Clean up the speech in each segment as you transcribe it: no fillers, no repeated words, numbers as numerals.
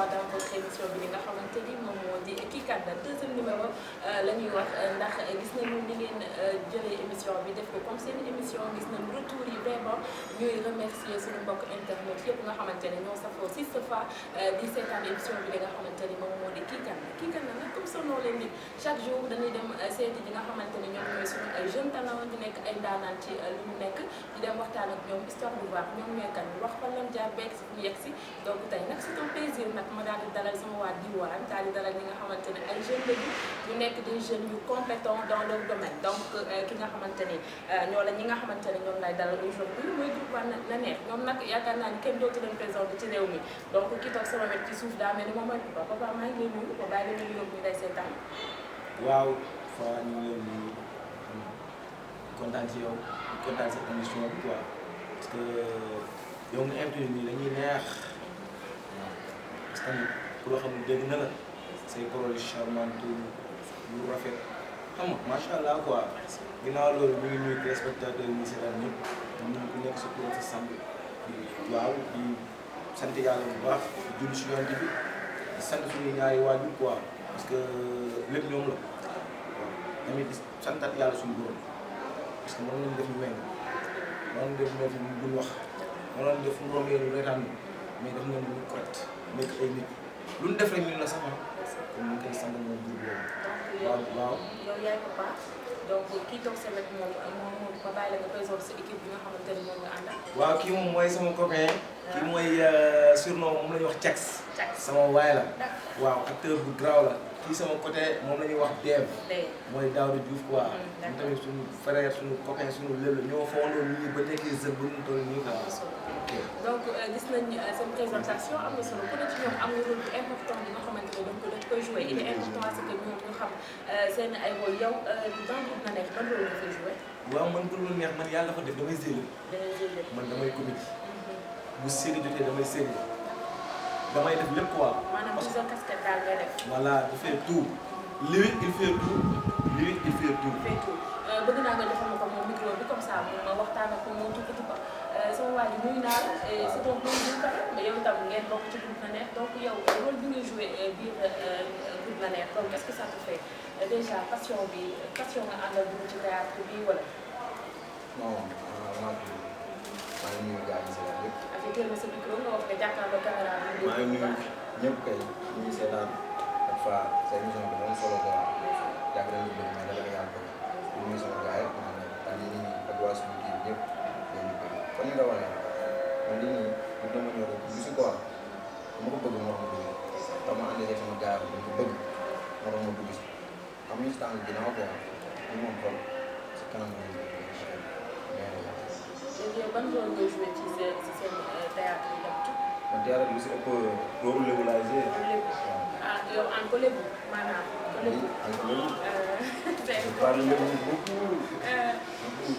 fois dans votre émission bi nga xamante ni moom moo di kii kan la deuxième numéro la ñuy wax ndax gis nañu ni ngeen jëlee émission bi def ko comme seen émission gis nañu retour yi vraiment ñuy remercier suñu mbokk internet yëpp nga xamante ne ñoo safoo si safa di seetaan émission bi nga xamante ni moom moo di kii kan la nag comme son nom l'indique chaque jour dañuy dem seeti ñi nga xamante ne ñoom ñooy suñu ay jeunes talents di nekk ay ndaanaan ci lu mu nekk di dem waxtaan ak ñoom histoire bu baax ñoom ñooy kan wax fan lañ jaar beeg si fu mu yegg si donc tey nag c'est un plaisir nag ma daal di dalal sama waa diwaan daal di dalal ñi nga xamante ne ay jeunes lañu ñu nekk des jeunes yu compétents dans leur domaine donc ki nga xamante ni ñi nga xamante ne ñoom lay dalal aujourd'hui mooy groupe la nekh ñoom nag yaakaar naa ni kenn dootu leen présenté ci réew mi donc ki toog sama wet ci suuf daa mel ni moom mooy papa maa ngi lay nuyu ba bàyyi la nuyu ñu day seetaan. waaw fa ñu ngi leen di kontaan ci yow kontaan ci émission bi quoi parce que yow nga invité nii dañuy neex waaw parce que ku loo xam ne dégg na la say paroles charmante yu rafet xam nga macha allah quoi ginnaaw loolu ñu ngi nuyu téléspectateurs yi seetaan ñëpp ñu ku nekk sa tur sa sant waaw di sant yàlla bu baax di julli si yonent bi di sant suñuy ñaari waajur quoi parce que lépp ñoom la waaw tamit di santat yàlla suñu borom parce que mënoon nañu def ñu weng mënoon def ñu duñ wax mënoon def mu rombee ñu reetaan mais daf nañ ñu correct nekk ay nit lu ñu def rek ñun la sax kon ñu ngi koy sant moom jur boobu waaw yow yaay papa donc kii toog sa wet moom ma bàyyi la nga présenter sa équipe bi nga xamante ne moom nga àndal. waaw kii moom mooy sama copain. kii mooy surnom moom la ñuy wax Cax. sama waay la. waaw acteur bu graw la. kii sama côté moom la ñuy wax Dev. mooy Daouda Diouf quoi. ñun tamit suñu frère suñu copain suñu lépp la ñoo fondoo nii ba nekkee jeune ba ñu toll nii quoi. donc gis nañ seen présentation am na solo ku ne ci ñoom am na rôle bu important bi nga xamante ne dañ koy joué il est important à ce que ñoom ñu xam seen ay rôle yow dans groupe la nekk ban rôle nga fay joué. waaw man groupe la neex man yàlla dafa def damay zéle. man damay comédie. bu série jotee damay série damay def lépp quoi. maanaam plusieurs casquettes daal ngay def. voilà il fait tout. lui il fait tout. lui il fait tout. bëgg naa nga joxal ma ko moom micro bi comme ça ma waxtaan ak moom tuuti ko sama waa ji nuyu naa la c'est donc loolu mais yow itam ngeen bokk ci groupe la nekh donc yow rôle bi nga joué biir groupe la nekh donc qu'est-ce que ça te fait déjà passion nga àndal dugg ci théâtre bi wala. non maa ngi nuyu gars yi seetaan yëpp. ak teel ma sa micro nga wax nga jàkkaarloo caméra bi. maa ngi nuyu ñëpp kay ñu ngi seetaan ak fa sa émission bi doon solo quoi yàgg nañu bëgg mais dafa yàgg bëgg ñu nuyu sama gars yëpp nga xam ne ak ñi ñi ak waa suñu kii ñëpp dañu bëgg kon ni nga waxee man lii nii ñu dama ñëw rek gisu quoi dama ko bëgg moo tax ma dugg tax ma àndee sama gars yi dañ ko bëgg moo tax ma dugg si am ñu si tànn ginnaaw quoi ñu moom kon si kanam la ñu léegi yow ban rôle nga joué ci seen théâtre yi d'habitude. man théâtre bi si ëpp rôle lébu laay joué. ah yow en ko lébu maanaam. lébu en ko lébu. c'est je parle lébu beaucoup.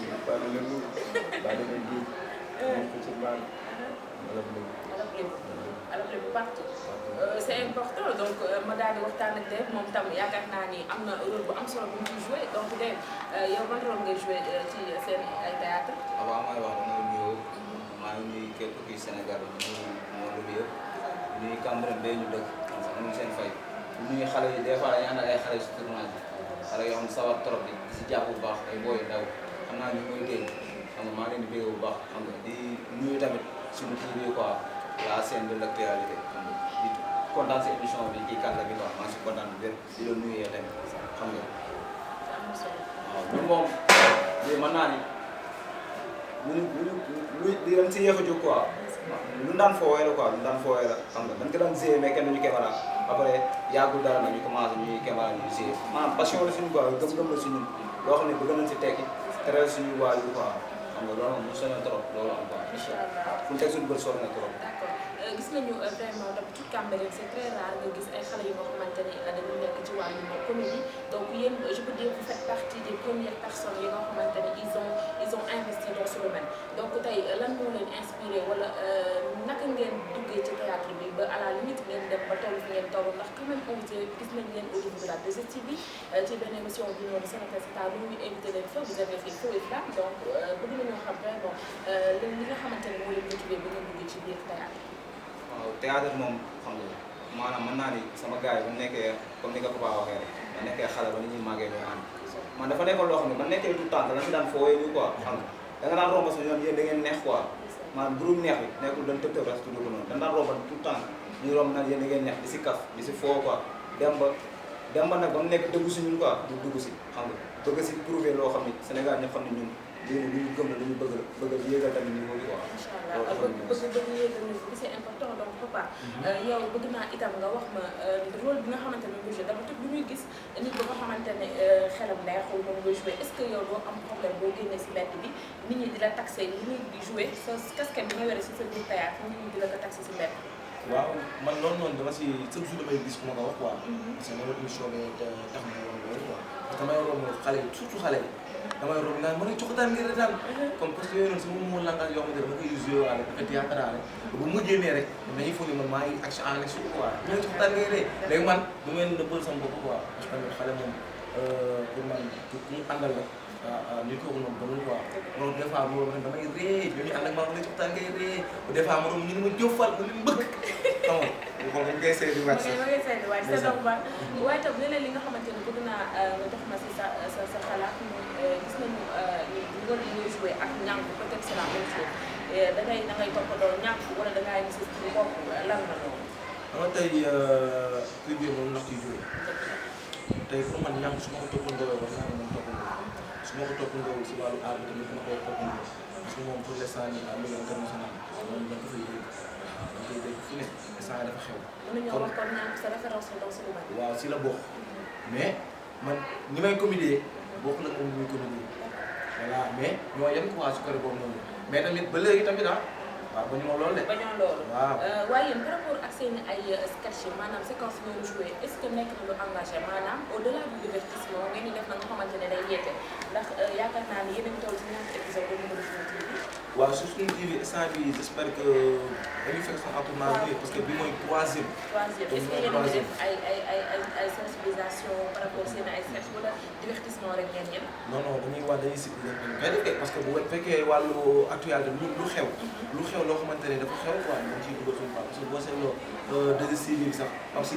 je parle lébu. baa demee géej. moom ko ci baal. alab lébu. alab lébu partout. c'est important donc ma daal di waxtaan ak Dave moom tam yaakaar naa ni am na rôle bu am solo bu mu ciy joué donc Dave yow ban rôle ngay joué ci seen ay théâtre. avant may wax dama nuyoo maa ngi nuyu képp kuy Sénégal ñu monde bi yëpp nuyu Cambérène bee ñu dëkk amuñu seen fay nuyu xale yi des fois dañuy ànd ak ay xale si tournage bi xale yoo xam ne sawar trop di si jàpp bu baax ay booy ndaw xam naa ñu koy téye xam nga maa leen di bégg bu baax xam nga di nuyu tamit suñu TV quoi la scène de l'actualité xam nga di kontaan si émission bi kii kan la bi quoi maa ngi si kontaan bu wér di la nuyu tamit xam nga waaw ñun moom lii mën naa ni lu dañ si yéex a jóg quoi lu daan foowee la quoi lu daan foowee la xam nga dañ ko daan gérer mais kenn duñu caméra après yàggul dara nag ñu commencé ñuy caméra ñu gérer maanaam passion la suñu quoi gëm-gëm la suñu loo xam ne bëgg nañ si tekki teral suñu waajur quoi xam nga loolu moom mu soñoon trop loolu am quoi incha allah fu ñu teg suñu bët sori na trop. d'accord gis nañu vraiment d'habitude Cambérène c'est très rare nga gis ay xale yu nga xamante ne dañu nekk ci wàllum comédie donc yéen je peux dire vous faites partie des premières personnes yi nga xamante ne ils ont investi dans ce domaine donc tey lan moo leen inspiré wala naka ngeen duggee ci théâtre bi ba à la limite ngeen dem ba toll fi ngeen toll ndax quand même invité gis nañ leen au niveau de la 2STV ci benn émission bi noonu Sénégal c'est à lu ñu invité leen fa vous avez fait feu et flamme donc bëgg nañoo xam vraiment li nga xamante ne moo leen motivé ba ngeen duggee ci biir théâtre. waaw théâtre moom xam nga maanaam mën naa ni sama gars yi ba nekkee comme ni nga ko waxee rek ba nekkee xale ba ni ñuy màggee ñooy ànd man dafa nekkoon loo xam ne ba nekkee tout temps la fi daan foowee ñu quoi xam nga da nga daan romb sa ñoom yéen da ngeen neex quoi maanaam groupe neex bi nekkul dañ tëb rek tudd ko noonu dañ daan romb tout temps ñu romb naan yéen da ngeen neex di si kaf di si foo quoi dem ba nag ba mu nekk dëggu si ñun quoi du dugg si xam nga bëgg si prouver loo xam ne Sénégal ñëpp xam ne ñun lu ñu gëm la lu ñu bëgg a yéegal tamit niveau bi quoi. incha allah bëgg yéegal niveau bi c'est important donc papa. yow bëgg naa itam nga wax ma rôle bi nga xamante ne nga joué dama tëb bu ñuy gis nit ba nga xamante ne xelam neexul moom nga joué est-ce que yow doo am problème boo génnee si mbedd bi nit ñi di la taxé li ñuy di joué sa casquette bi nga yore si sa biir théâtre nit ñi di la ko taxé si mbedd. waaw man loolu noonu dama si chaque jour damay gis ku ma ko wax quoi. parce que numéro émission bi tax na woon loolu quoi. parce que damay romb xale yi surtout xale yi. damay romb naan mën nañu coxataan ngir retaan. comme parce que yooyu noonu sama moom langage yoo xamante ne dama koy joué waale dafa théâtrale bu ma génnee rek dañuy foog ni man maa ngi action en action quoi. mën nañu coxataan ngir ree léegi man bu mel ne nëbbal sama bopp quoi parce que tamit xale moom pour man ku mu àndal la. waaw nit kooku noonu bëgg quoi loolu des fois boobu nag damay ree ñooñu ànd ak maa ngi coxtaan ngay ree des fois ma ñu ne ma jëfal ma leen bëgg xam nga kon dañ koy seet di wàcc ma ngay seet di wàcc c'est normal waaye tam leneen li nga xamante ne bëgg naa nga jox ma si sa xalaat gis nañu rôle yi ngay joué ak ñànk peut-être c'est la même chose da ngay toppatoo ñànk wala da ngay gis ci bopp lan la noonu xam nga tey kuy biir moom ndax kiy joué tey pour man ñànk su ma ko toppandoo war naa mën toppandoo su ma ko toppandoo si wàllu aar bi tamit dama koy toppandoo parce que moom pour l'instant nii à niveau international moom dañ ko fay dégg dañ koy dégg fu ne instant dafa xew. mën nañoo wax kon ñànk sa référence la dans ce domaine. waaw si la bokk mais man ñi may comédier bokk la moom ñuy comédier voilà mais ñoo yem quoi su ko boobu noonu mais tamit ba léegi tamit waaw ba ñu ma loolu de. ba ñoo loolu. waaw waaye yéen par rapport ak seen ay sketch maanaam séquence yi ngeen joué est-ce que nekk na lu engagé maanaam au-delà du divertissement ngeen di def na nga xamante ne day yeete ndax yaakaar naa ni yéen a ngi toll si ñaata épisode ba numéro ChinouTV. waaw sur ChinouTV instant bii j'espère que dañuy fekk sax entourage bi parce que bi mooy troisième. est-ce que yéen a ngi def ay sensibilisation par rapport seen ay sketch wala divertissement rek ngeen yem. non non dañuy wax dañuy si dañ koy def parce que bu fekkee wàllu actualité lu xew. lu xew loo xamante ne dafa xew quoi dañ ciy dugal suñu part parce que boo seetloo 2STV bi sax am si